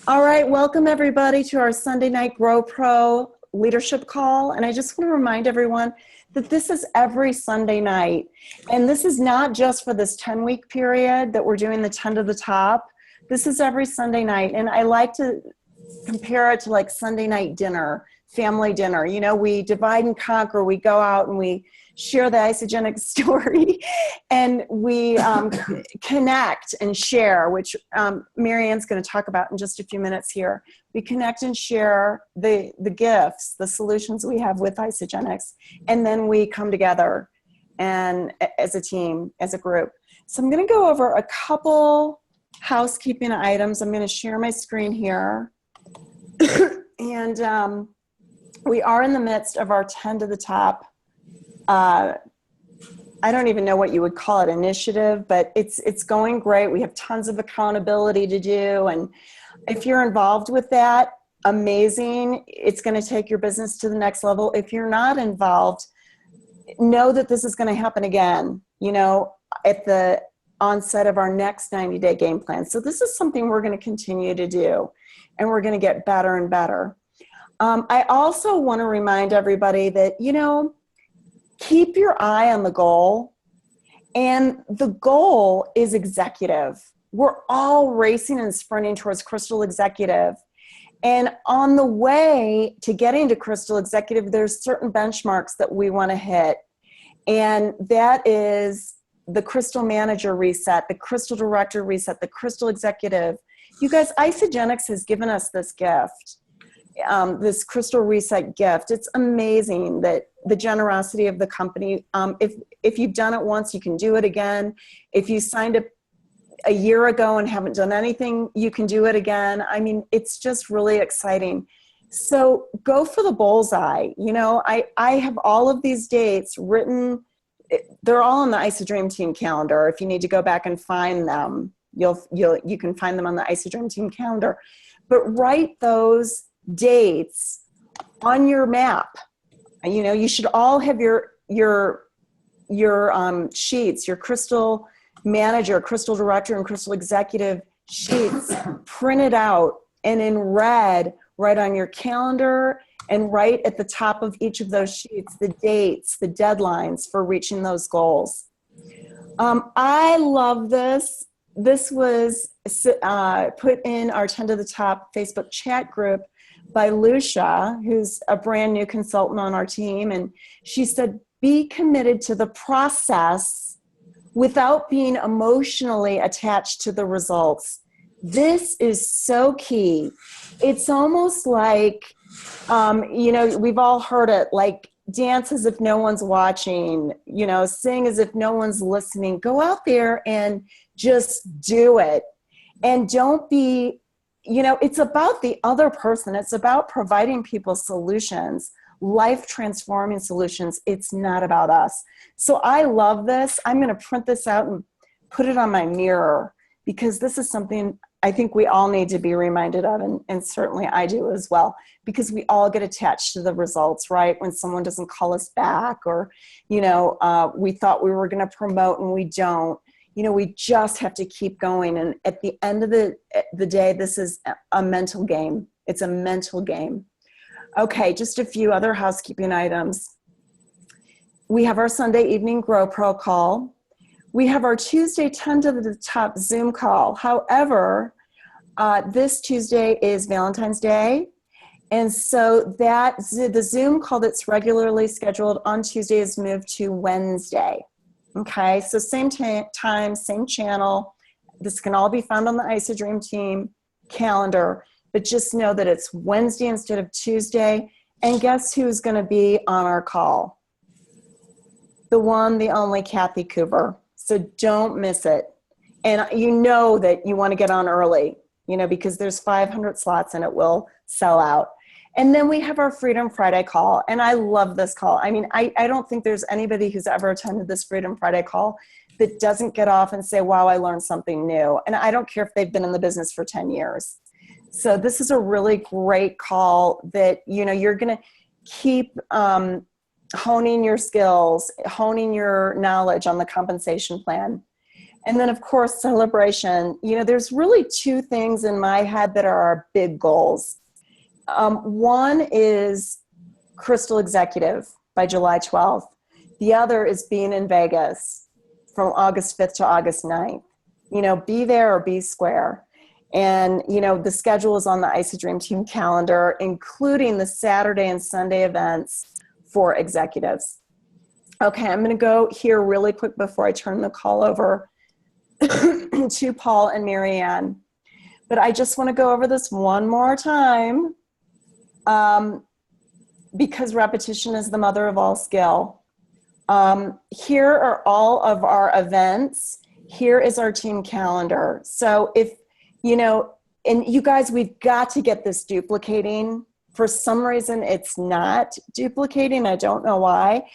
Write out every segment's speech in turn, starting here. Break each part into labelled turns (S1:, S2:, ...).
S1: All right, welcome everybody to our Sunday night Grow Pro leadership call. And I just want to remind everyone that this is every Sunday night. And this is not just for this 10-week period that we're doing the 10 to the top. This is every Sunday night. And I like to compare it to like Sunday night dinner, family dinner. You know, we divide and conquer. We go out and we share the Isagenix story, and we connect and share, which Marianne's going to talk about in just a few minutes here. We connect and share the gifts, the solutions we have with Isagenix, and then we come together and as a team, as a group. So I'm going to go over a couple housekeeping items. I'm going to share my screen here. And we are in the midst of our 10 to the top. I don't even know what you would call it, initiative, but it's going great. We have tons of accountability to do. And if you're involved with that, amazing. It's going to take your business to the next level. If you're not involved, know that this is going to happen again, you know, at the onset of our next 90-day game plan. So this is something we're going to continue to do, and we're going to get better and better. I also want to remind everybody that, you know, keep your eye on the goal, and the goal is executive. We're all racing and sprinting towards Crystal Executive. And on the way to getting to Crystal Executive, there's certain benchmarks that we want to hit. And that is the Crystal Manager reset, the Crystal Director reset, the Crystal Executive. You guys, Isagenix has given us this gift. This Crystal Reset gift. It's amazing that the generosity of the company. If you've done it once, you can do it again. If you signed up a year ago and haven't done anything, you can do it again. I mean, it's just really exciting. So go for the bullseye. You know, I have all of these dates written. They're all on the Isadream Team calendar. If you need to go back and find them, you can find them on the Isadream Team calendar. But write those dates on your map. You know, you should all have your sheets, your Crystal Manager, Crystal Director, and Crystal Executive sheets printed out and in red right on your calendar, and right at the top of each of those sheets, the dates, the deadlines for reaching those goals. I love this. This was put in our 10 to the top Facebook chat group by Lucia, who's a brand new consultant on our team. And she said, be committed to the process without being emotionally attached to the results. This is so key. It's almost like, you know, we've all heard it, like dance as if no one's watching, you know, sing as if no one's listening. Go out there and just do it. And don't be, you know, it's about the other person. It's about providing people solutions, life-transforming solutions. It's not about us. So I love this. I'm going to print this out and put it on my mirror, because this is something I think we all need to be reminded of, and certainly I do as well, because we all get attached to the results, right? When someone doesn't call us back, or, you know, we thought we were going to promote and we don't. You know, we just have to keep going. And at the end of the day, this is a mental game. It's a mental game. Okay, just a few other housekeeping items. We have our Sunday evening Grow Pro call. We have our Tuesday 10 to the top Zoom call. However, this Tuesday is Valentine's Day. And so the Zoom call that's regularly scheduled on Tuesday is moved to Wednesday. Okay, so same time, same channel. This can all be found on the Isadream Team calendar, but just know that it's Wednesday instead of Tuesday. And guess who's going to be on our call? The one, the only Kathy Cooper. So don't miss it. And you know that you want to get on early, you know, because there's 500 slots and it will sell out. And then we have our Freedom Friday call. And I love this call. I mean, I don't think there's anybody who's ever attended this Freedom Friday call that doesn't get off and say, wow, I learned something new. And I don't care if they've been in the business for 10 years. So this is a really great call that, you know, you're going to keep honing your skills, honing your knowledge on the compensation plan. And then, of course, celebration. There's really two things in my head that are our big goals. One is Crystal Executive by July 12th. The other is being in Vegas from August 5th to August 9th. Be there or be square. And, the schedule is on the Icy Dream Team calendar, including the Saturday and Sunday events for executives. Okay, I'm going to go here really quick before I turn the call over to Paul and Marianne. But I just want to go over this one more time because repetition is the mother of all skill. Here are all of our events. Here is our team calendar. So if, and you guys, we've got to get this duplicating. For some reason, it's not duplicating. I don't know why.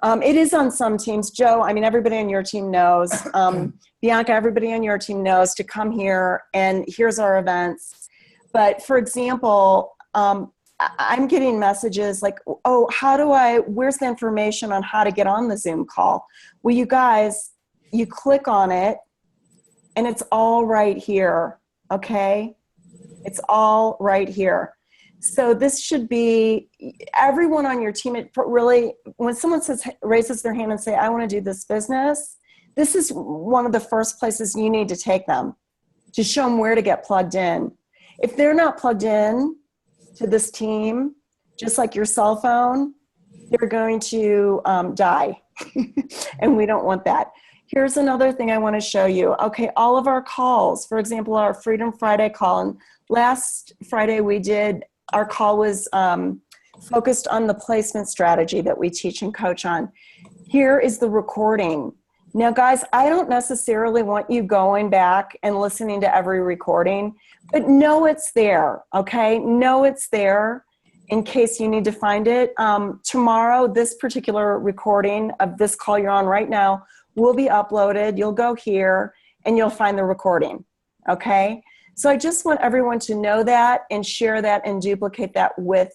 S1: It is on some teams. Joe, everybody on your team knows. Bianca, everybody on your team knows to come here, and here's our events. But for example, I'm getting messages like, oh, where's the information on how to get on the Zoom call? Well, you guys, you click on it, and it's all right here, okay? It's all right here. So this should be everyone on your team. It really, when someone raises their hand and say, I want to do this business, this is one of the first places you need to take them to show them where to get plugged in. If they're not plugged in to this team, just like your cell phone, they're going to die. And we don't want that. Here's another thing I want to show you. Okay, all of our calls, for example, our Freedom Friday call. And last Friday our call was focused on the placement strategy that we teach and coach on. Here is the recording. Now, guys, I don't necessarily want you going back and listening to every recording, but know it's there, okay? Know it's there in case you need to find it. Tomorrow, this particular recording of this call you're on right now will be uploaded. You'll go here and you'll find the recording, okay? So I just want everyone to know that and share that and duplicate that with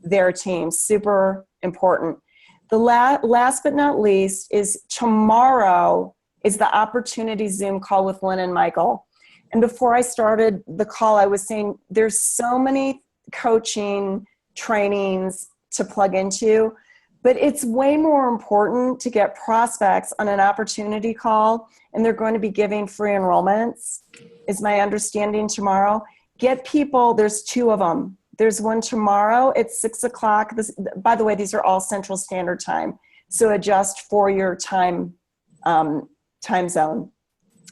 S1: their team. Super important. The last but not least is tomorrow is the opportunity Zoom call with Lynn and Michael. And before I started the call, I was saying there's so many coaching trainings to plug into, but it's way more important to get prospects on an opportunity call, and they're going to be giving free enrollments, is my understanding tomorrow. Get people, there's two of them. There's one tomorrow at 6 o'clock. By the way, these are all Central Standard Time, so adjust for your time zone.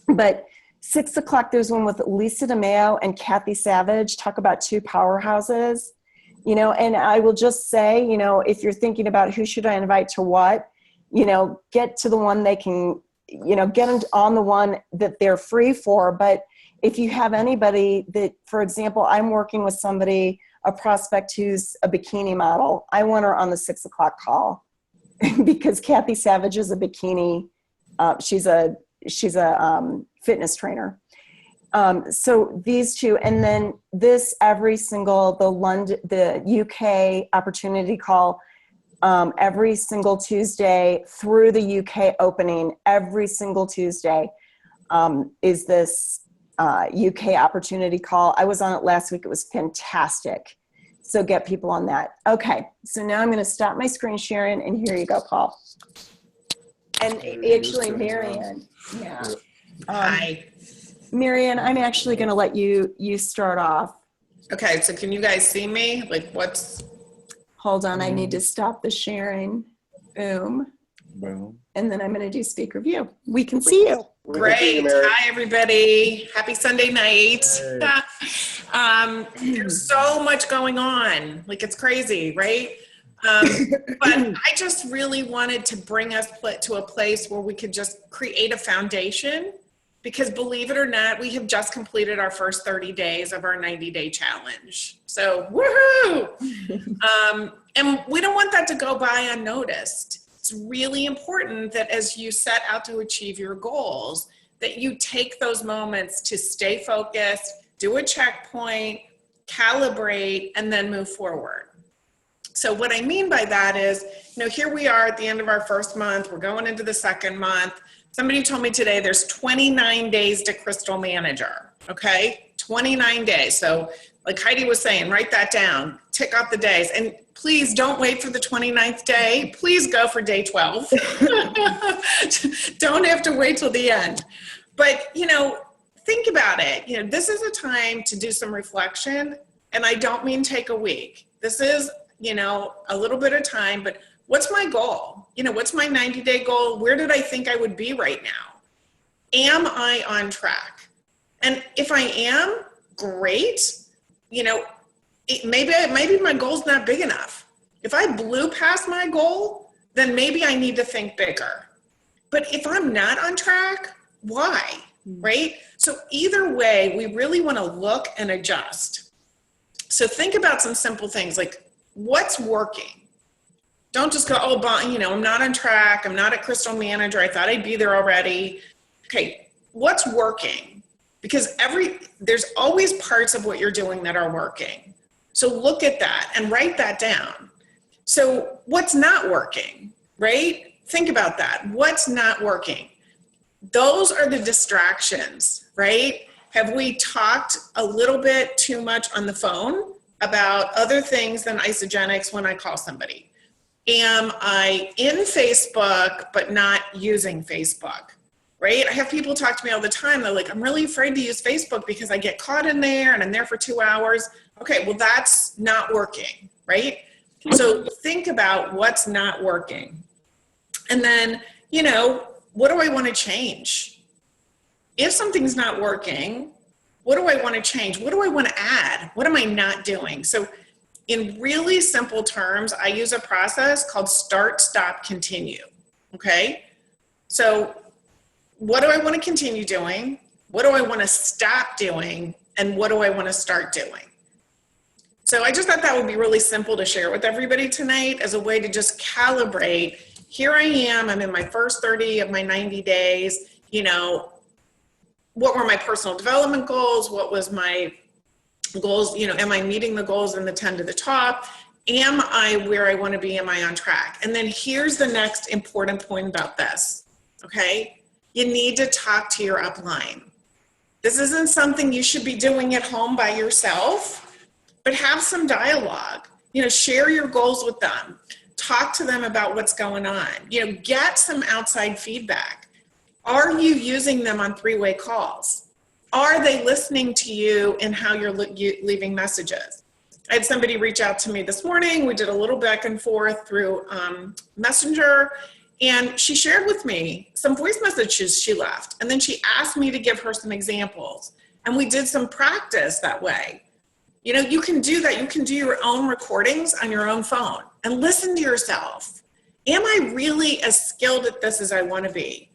S1: But 6 o'clock, there's one with Lisa DeMeo and Kathy Savage, talk about two powerhouses. And I will just say, if you're thinking about who should I invite to what, get to the one they can, get them on the one that they're free for. But if you have anybody that, for example, I'm working with somebody, a prospect who's a bikini model, I want her on the 6 o'clock call because Kathy Savage is a bikini. She's a fitness trainer. So these two, and then this every single, the UK opportunity call, every single Tuesday through the UK opening, every single Tuesday is this UK opportunity call. I was on it last week. It was fantastic. So get people on that. Okay. So now I'm going to stop my screen sharing, and here you go, Paul. And actually, Marianne. Yeah.
S2: Hi.
S1: Marianne, I'm actually going to let you start off.
S2: Okay, so can you guys see me?
S1: Hold on, I need to stop the sharing. Boom. And then I'm going to do speaker view. We can see you.
S2: Great. Hi, everybody. Happy Sunday night. There's so much going on. It's crazy, right? But I just really wanted to bring us to a place where we could just create a foundation. Because believe it or not, we have just completed our first 30 days of our 90-day challenge. So, woohoo! And we don't want that to go by unnoticed. It's really important that as you set out to achieve your goals, that you take those moments to stay focused, do a checkpoint, calibrate, and then move forward. So what I mean by that is, here we are at the end of our first month. We're going into the second month. Somebody told me today there's 29 days to Crystal Manager, okay? 29 days. So like Heidi was saying, write that down, tick off the days. And please don't wait for the 29th day. Please go for day 12. Don't have to wait till the end. But, you know, think about it. You know, this is a time to do some reflection. And I don't mean take a week. This is, you know, a little bit of time, but what's my goal? You know, what's my 90-day goal? Where did I think I would be right now? Am I on track? And if I am, great. You know, maybe my goal's not big enough. If I blew past my goal, then maybe I need to think bigger. But if I'm not on track, why? Right? So either way, we really want to look and adjust. So think about some simple things like what's working. Don't just go, oh, you know, I'm not on track. I'm not at Crystal Manager. I thought I'd be there already. Okay, what's working? Because there's always parts of what you're doing that are working. So look at that and write that down. So what's not working, right? Think about that. What's not working? Those are the distractions, right? Have we talked a little bit too much on the phone about other things than Isagenix when I call somebody? Am I in Facebook but not using Facebook? Right? I have people talk to me all the time. They're like, I'm really afraid to use Facebook because I get caught in there and I'm there for 2 hours. Okay, well, that's not working, right? So think about what's not working. And then, you know, what do I want to change? If something's not working, what do I want to change? What do I want to add? What am I not doing? So in really simple terms, I use a process called start, stop, continue. Okay? So what do I want to continue doing? What do I want to stop doing? And what do I want to start doing? So I just thought that would be really simple to share with everybody tonight as a way to just calibrate. Here I am, I'm in my first 30 of my 90 days. You know, what were my personal development goals? What was my goals? You know, am I meeting the goals in the 10 to the top? Am I where I want to be? Am I on track? And then here's the next important point about this, okay? You need to talk to your upline. This isn't something you should be doing at home by yourself, but have some dialogue. You know, share your goals with them. Talk to them about what's going on. You know, get some outside feedback. Are you using them on three-way calls? Are they listening to you in how you're leaving messages? I had somebody reach out to me this morning. We did a little back and forth through Messenger, and she shared with me some voice messages she left. And then she asked me to give her some examples. And we did some practice that way. You know, you can do that. You can do your own recordings on your own phone and listen to yourself. Am I really as skilled at this as I want to be?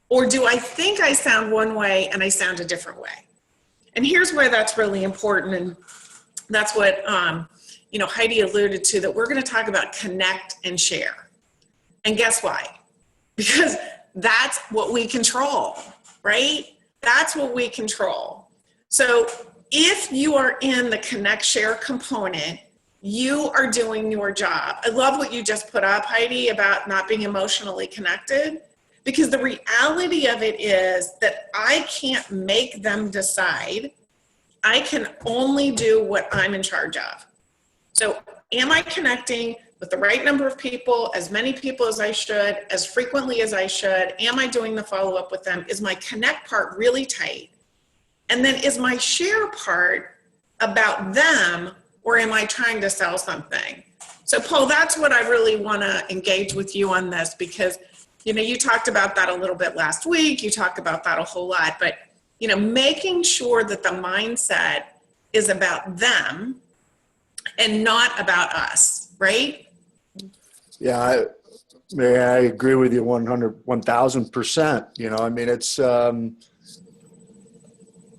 S2: Or do I think I sound one way and I sound a different way? And here's why that's really important. And that's what, you know, Heidi alluded to, that we're going to talk about connect and share. And guess why? Because that's what we control, right? That's what we control. So if you are in the connect share component, you are doing your job. I love what you just put up, Heidi, about not being emotionally connected, because the reality of it is that I can't make them decide. I can only do what I'm in charge of. So am I connecting with the right number of people, as many people as I should, as frequently as I should? Am I doing the follow-up with them? Is my connect part really tight? And then is my share part about them, or am I trying to sell something? So Paul, that's what I really want to engage with you on this, because, you know, you talked about that a little bit last week. You talked about that a whole lot, but, you know, making sure that the mindset is about them and not about us, right?
S3: Yeah, I agree with you 1,000%. You know, I mean, it's,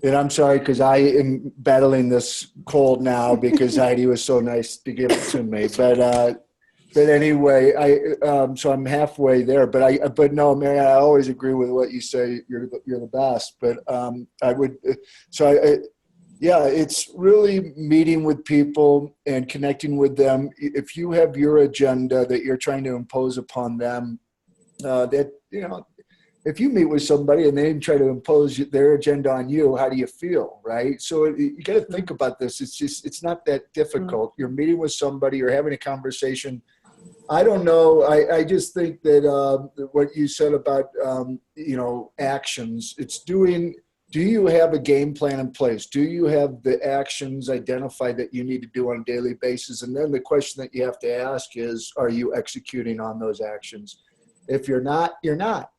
S3: and I'm sorry, because I am battling this cold now because Heidi was so nice to give it to me. But anyway, so I'm halfway there. But no, Mary, I always agree with what you say. You're the best. But yeah, it's really meeting with people and connecting with them. If you have your agenda that you're trying to impose upon them, that, you know, if you meet with somebody and they try to impose their agenda on you, how do you feel, right? So you got to think about this. It's not that difficult. You're meeting with somebody, you're having a conversation. I don't know. I just think that what you said about, actions, it's doing, do you have a game plan in place? Do you have the actions identified that you need to do on a daily basis? And then the question that you have to ask is, are you executing on those actions? If you're not, you're not.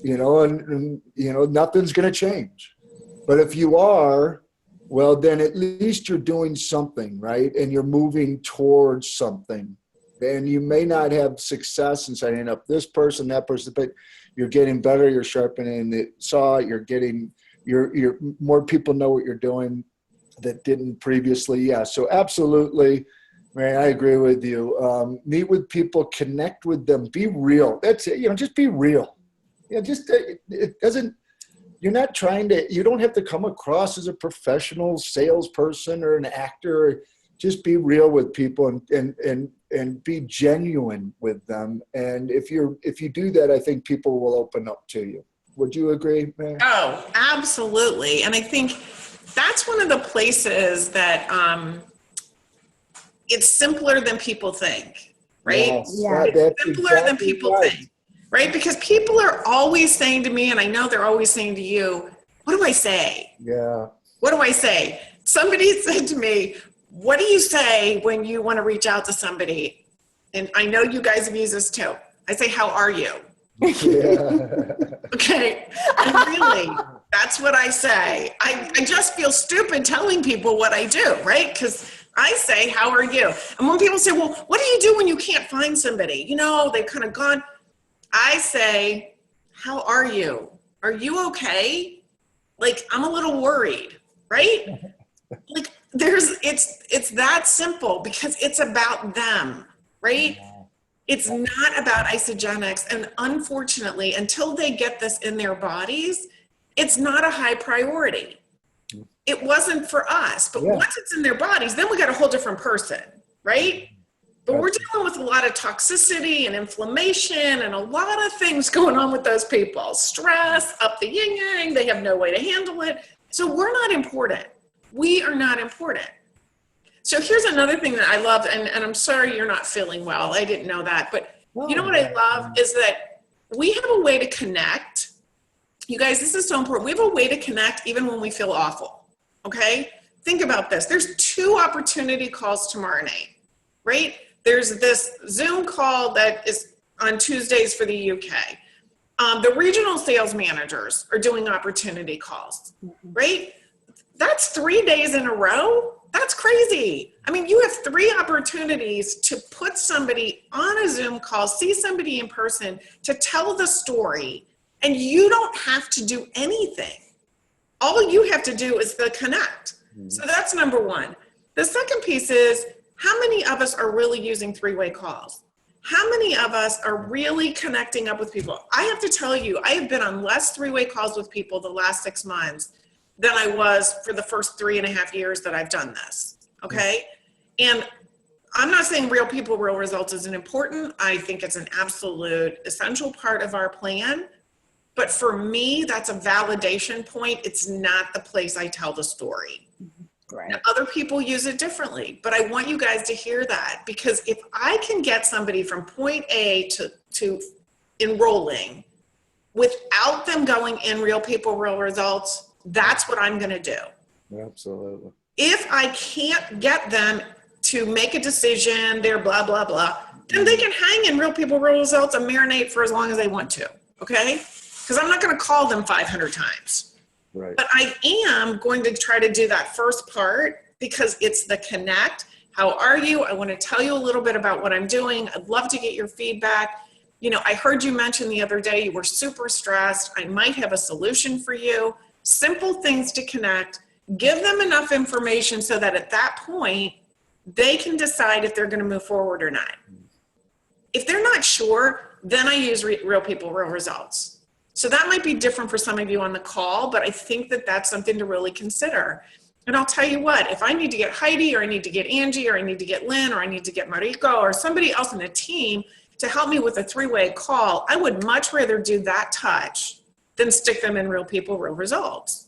S3: And nothing's going to change. But if you are, well, then at least you're doing something, right? And you're moving towards something. And you may not have success in signing up this person, that person, but you're getting better. You're sharpening the saw. You're more people know what you're doing that didn't previously. Yeah. So absolutely. Mary, I agree with you. Meet with people, connect with them, be real. That's it. Just be real. It doesn't, you don't have to come across as a professional salesperson or an actor. Just be real with people and be genuine with them. And if you do that, I think people will open up to you. Would you agree, Mary?
S2: Oh, absolutely. And I think that's one of the places that it's simpler than people think, right?
S3: Yes,
S1: Yeah.
S2: It's simpler than people think, right? Because people are always saying to me, and I know they're always saying to you, what do I say?
S3: Yeah.
S2: What do I say? Somebody said to me, what do you say when you want to reach out to somebody? And I know you guys have used this too. I say, how are you?
S3: Yeah.
S2: Okay. And really, that's what I say. I just feel stupid telling people what I do, right? Because I say, how are you? And when people say, well, what do you do when you can't find somebody? They've kind of gone. I say, how are you? Are you okay? Like, I'm a little worried, right? Like, it's that simple because it's about them, right? It's not about Isagenix. And unfortunately, until they get this in their bodies, it's not a high priority. It wasn't for us, but once it's in their bodies, then we got a whole different person, right? But we're dealing with a lot of toxicity and inflammation and a lot of things going on with those people. Stress, up the yin yang, they have no way to handle it. So we're not important. We are not important. So here's another thing that I love, and I'm sorry you're not feeling well. I didn't know that. But you know what I love is that we have a way to connect. You guys, this is so important. We have a way to connect even when we feel awful, okay? Think about this. There's 2 opportunity calls tomorrow night, right? There's this Zoom call that is on Tuesdays for the UK. The regional sales managers are doing opportunity calls, right? That's 3 days in a row. That's crazy. I mean, you have 3 opportunities to put somebody on a Zoom call, see somebody in person, to tell the story, and you don't have to do anything. All you have to do is the connect. So that's number 1. The second piece is, how many of us are really using 3-way calls? How many of us are really connecting up with people? I have to tell you, I have been on less 3-way calls with people the last 6 months than I was for the first 3.5 years that I've done this, okay? And I'm not saying real people, real results isn't important. I think it's an absolute essential part of our plan. But for me, that's a validation point. It's not the place I tell the story.
S1: Right.
S2: Now, other people use it differently, but I want you guys to hear that, because if I can get somebody from point A to enrolling without them going in real people, real results, that's what I'm going to do.
S3: Absolutely.
S2: If I can't get them to make a decision, they're blah, blah, blah, then they can hang in real people, real results and marinate for as long as they want to. Okay. Because I'm not going to call them 500 times.
S3: Right.
S2: But I am going to try to do that first part because it's the connect. How are you? I want to tell you a little bit about what I'm doing. I'd love to get your feedback. I heard you mention the other day you were super stressed. I might have a solution for you. Simple things to connect. Give them enough information so that at that point, they can decide if they're going to move forward or not. If they're not sure, then I use real people, real results. So that might be different for some of you on the call, but I think that that's something to really consider. And I'll tell you what, if I need to get Heidi, or I need to get Angie, or I need to get Lynn, or I need to get Mariko, or somebody else in the team to help me with a 3-way call, I would much rather do that touch than stick them in real people, real results.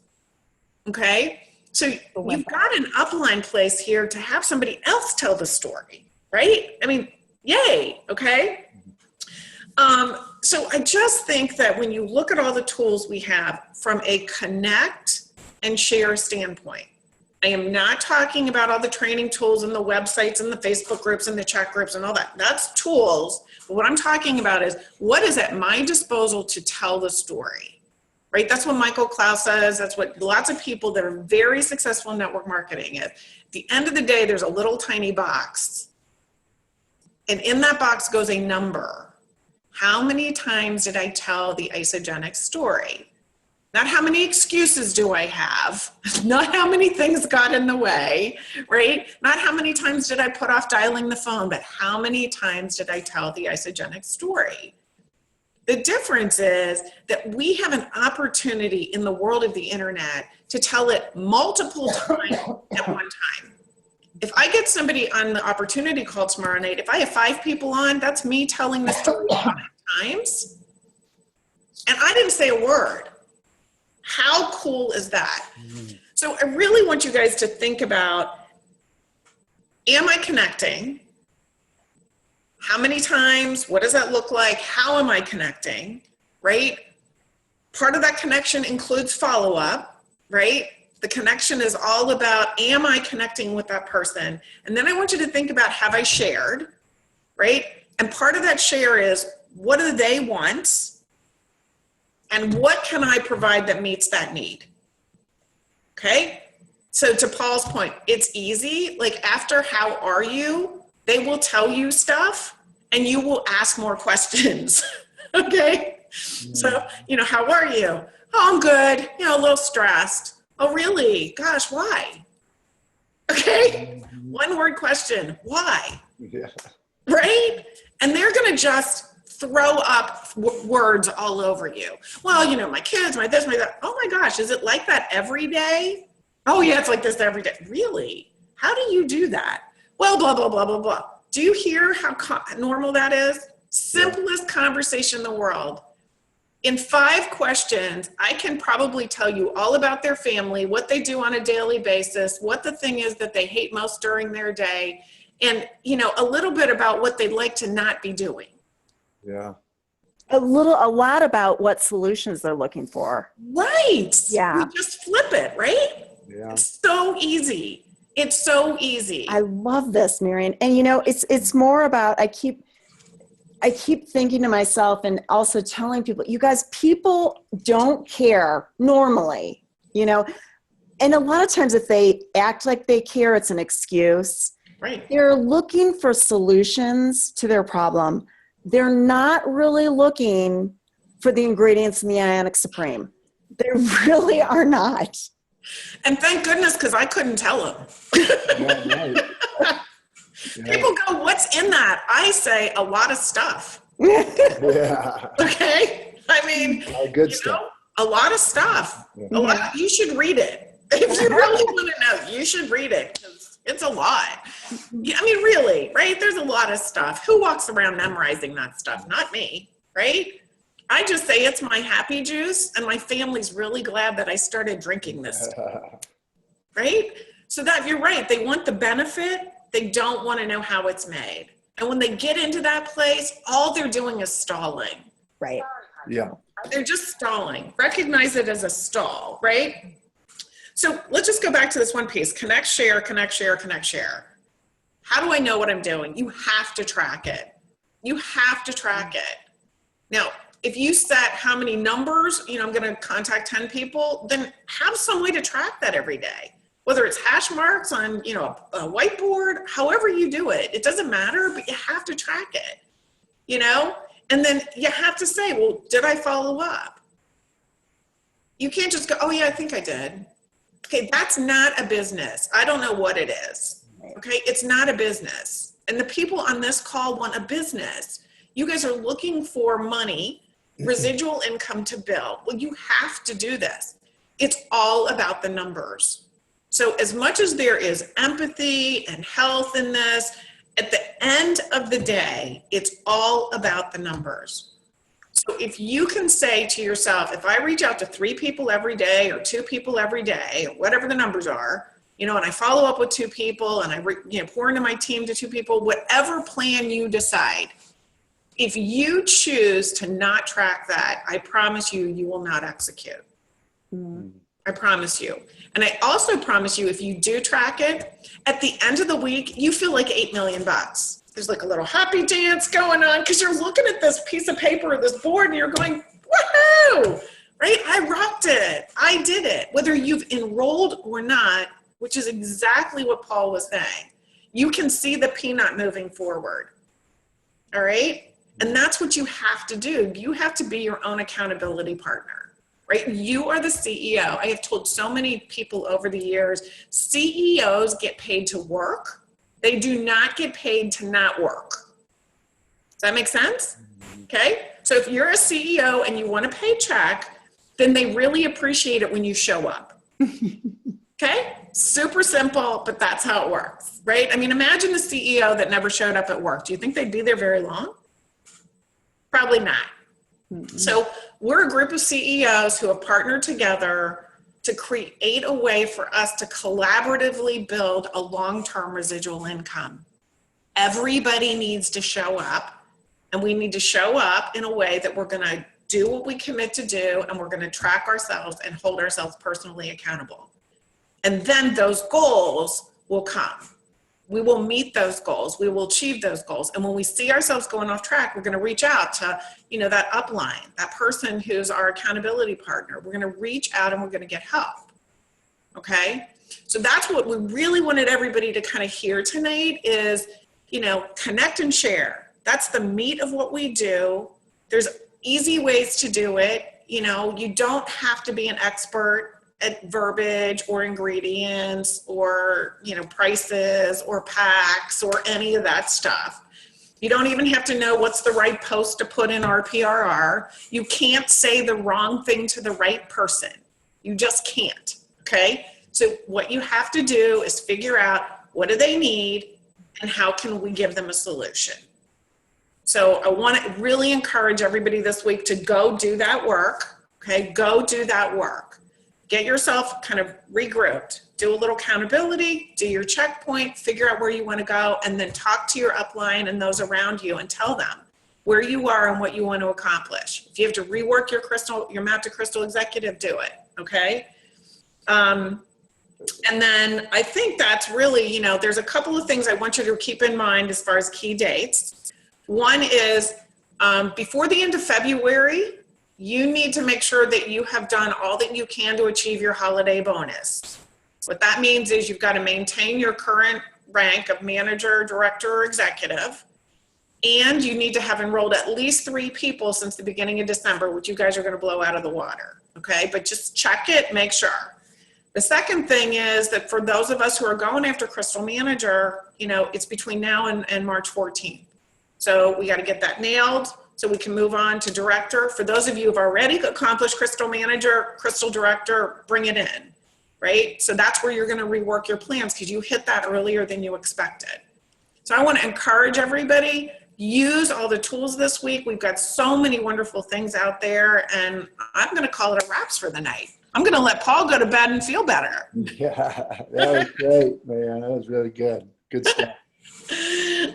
S2: Okay? So you've got an upline place here to have somebody else tell the story, right? I mean, yay, okay? So I just think that when you look at all the tools we have from a connect and share standpoint, I am not talking about all the training tools and the websites and the Facebook groups and the chat groups and all that. That's tools. But what I'm talking about is what is at my disposal to tell the story, right? That's what Michael Klaus says. That's what lots of people that are very successful in network marketing is. At the end of the day, there's a little tiny box. And in that box goes a number. How many times did I tell the Isagenix story? Not how many excuses do I have, not how many things got in the way, right? Not how many times did I put off dialing the phone, but how many times did I tell the Isagenix story? The difference is that we have an opportunity in the world of the internet to tell it multiple times at one time. If I get somebody on the opportunity call tomorrow night, if I have 5 people on, that's me telling the story 5 times. And I didn't say a word. How cool is that? So I really want you guys to think about, am I connecting? How many times? What does that look like? How am I connecting, right? Part of that connection includes follow-up, right? The connection is all about, am I connecting with that person? And then I want you to think about, have I shared, right? And part of that share is, what do they want? And what can I provide that meets that need? Okay? So to Paul's point, it's easy. Like after how are you, they will tell you stuff and you will ask more questions. Okay? So, how are you? Oh, I'm good. A little stressed. Oh, really? Gosh, why? Okay? One word question. Why?
S3: Yeah.
S2: Right? And they're going to just throw up words all over you. Well, my kids, my this, my that. Oh my gosh, is it like that every day? Oh yeah, it's like this every day. Really? How do you do that? Well, blah, blah, blah, blah, blah. Do you hear how normal that is? Simplest conversation in the world. In 5 questions, I can probably tell you all about their family, what they do on a daily basis, what the thing is that they hate most during their day, and, a little bit about what they'd like to not be doing.
S3: Yeah.
S1: A lot about what solutions they're looking for.
S2: Right.
S1: Yeah.
S2: We just flip it, right?
S3: Yeah.
S2: It's so easy. It's so easy.
S1: I love this, Marian. And it's more about, I keep thinking to myself and also telling people, you guys, people don't care normally, and a lot of times if they act like they care, it's an excuse.
S2: Right.
S1: They're looking for solutions to their problem. They're not really looking for the ingredients in the Ionic Supreme. They really are not.
S2: And thank goodness, because I couldn't tell them.
S3: Yeah, right. Yeah.
S2: People go, what's in that? I say a lot of stuff.
S3: Yeah.
S2: Okay? I mean,
S3: Good stuff.
S2: a lot of stuff.
S3: Yeah.
S2: You should read it. If you really want to know, you should read it. 'Cause it's a lot. Yeah, I mean, really, right? There's a lot of stuff. Who walks around memorizing that stuff? Not me, right? I just say it's my happy juice, and my family's really glad that I started drinking this stuff, right? So that you're right. They want the benefit. They don't want to know how it's made. And when they get into that place, all they're doing is stalling.
S1: Right.
S3: Yeah.
S2: They're just stalling. Recognize it as a stall, right? So let's just go back to this one piece. Connect, share, connect, share, connect, share. How do I know what I'm doing? You have to track it. You have to track it. Now, if you set how many numbers, I'm going to contact 10 people, then have some way to track that every day. Whether it's hash marks on, a whiteboard, however you do it, it doesn't matter, but you have to track it, And then you have to say, well, did I follow up? You can't just go, oh yeah, I think I did. Okay, that's not a business. I don't know what it is. Okay, it's not a business. And the people on this call want a business. You guys are looking for money, residual income to build. Well, you have to do this. It's all about the numbers. So as much as there is empathy and health in this, at the end of the day, it's all about the numbers. So if you can say to yourself, if I reach out to 3 people every day or 2 people every day, or whatever the numbers are, and I follow up with 2 people and I pour into my team to 2 people, whatever plan you decide, if you choose to not track that, I promise you, you will not execute. I promise you. And I also promise you, if you do track it, at the end of the week, you feel like $8 million. There's like a little happy dance going on because you're looking at this piece of paper or this board and you're going, woohoo, right? I rocked it. I did it. Whether you've enrolled or not, which is exactly what Paul was saying. You can see the peanut moving forward. All right? And that's what you have to do. You have to be your own accountability partner, right? You are the CEO. I have told so many people over the years, CEOs get paid to work. They do not get paid to not work. Does that make sense? Okay? So if you're a CEO and you want a paycheck, then they really appreciate it when you show up. Okay? Super simple, but that's how it works, right? I mean, imagine the CEO that never showed up at work. Do you think they'd be there very long? Probably not. So we're a group of CEOs who have partnered together to create a way for us to collaboratively build a long-term residual income. Everybody needs to show up, and we need to show up in a way that we're going to do what we commit to do, and we're going to track ourselves and hold ourselves personally accountable. And then those goals will come. We will meet those goals. We will achieve those goals. And when we see ourselves going off track, we're going to reach out to, that upline, that person who's our accountability partner. We're going to reach out and we're going to get help. Okay? So that's what we really wanted everybody to kind of hear tonight is, connect and share. That's the meat of what we do. There's easy ways to do it. You don't have to be an expert at verbiage or ingredients or, prices or packs or any of that stuff. You don't even have to know what's the right post to put in RPRR. You can't say the wrong thing to the right person. You just can't, okay? So what you have to do is figure out what do they need and how can we give them a solution. So I want to really encourage everybody this week to go do that work, okay? Go do that work. Get yourself kind of regrouped, do a little accountability, do your checkpoint, figure out where you want to go, and then talk to your upline and those around you and tell them where you are and what you want to accomplish. If you have to rework your Map to Crystal executive, do it, okay? And then I think that's really, there's a couple of things I want you to keep in mind as far as key dates. One is before the end of February, you need to make sure that you have done all that you can to achieve your holiday bonus. What that means is you've got to maintain your current rank of manager, director, or executive, and you need to have enrolled at least 3 people since the beginning of December, which you guys are going to blow out of the water, okay? But just check it, make sure. The second thing is that for those of us who are going after Crystal Manager, it's between now and March 14th. So we got to get that nailed. So we can move on to director. For those of you who've already accomplished Crystal Manager, Crystal Director, bring it in, right? So that's where you're going to rework your plans because you hit that earlier than you expected. So I want to encourage everybody, use all the tools this week. We've got so many wonderful things out there, and I'm going to call it a wraps for the night. I'm going to let Paul go to bed and feel better.
S3: Yeah, that was great, man. That was really good. Good stuff.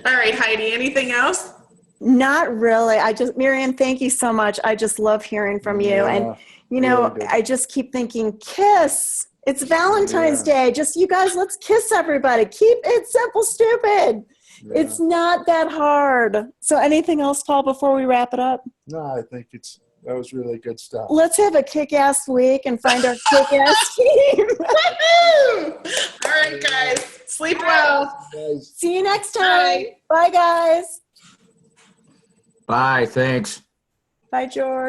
S2: All right, Heidi, anything else?
S1: Not really. Miriam, thank you so much. I just love hearing from you.
S3: Yeah,
S1: And,
S3: really good.
S1: I just keep thinking, kiss. It's Valentine's Day. Just you guys, let's kiss everybody. Keep it simple, stupid.
S3: Yeah.
S1: It's not that hard. So anything else, Paul, before we wrap it up?
S3: No, I think that was really good stuff.
S1: Let's have a kick-ass week and find our kick-ass team.
S2: Woo-hoo! All right, guys. Sleep well.
S3: Guys.
S1: See you next time. Bye, guys.
S4: Bye, thanks.
S1: Bye, George.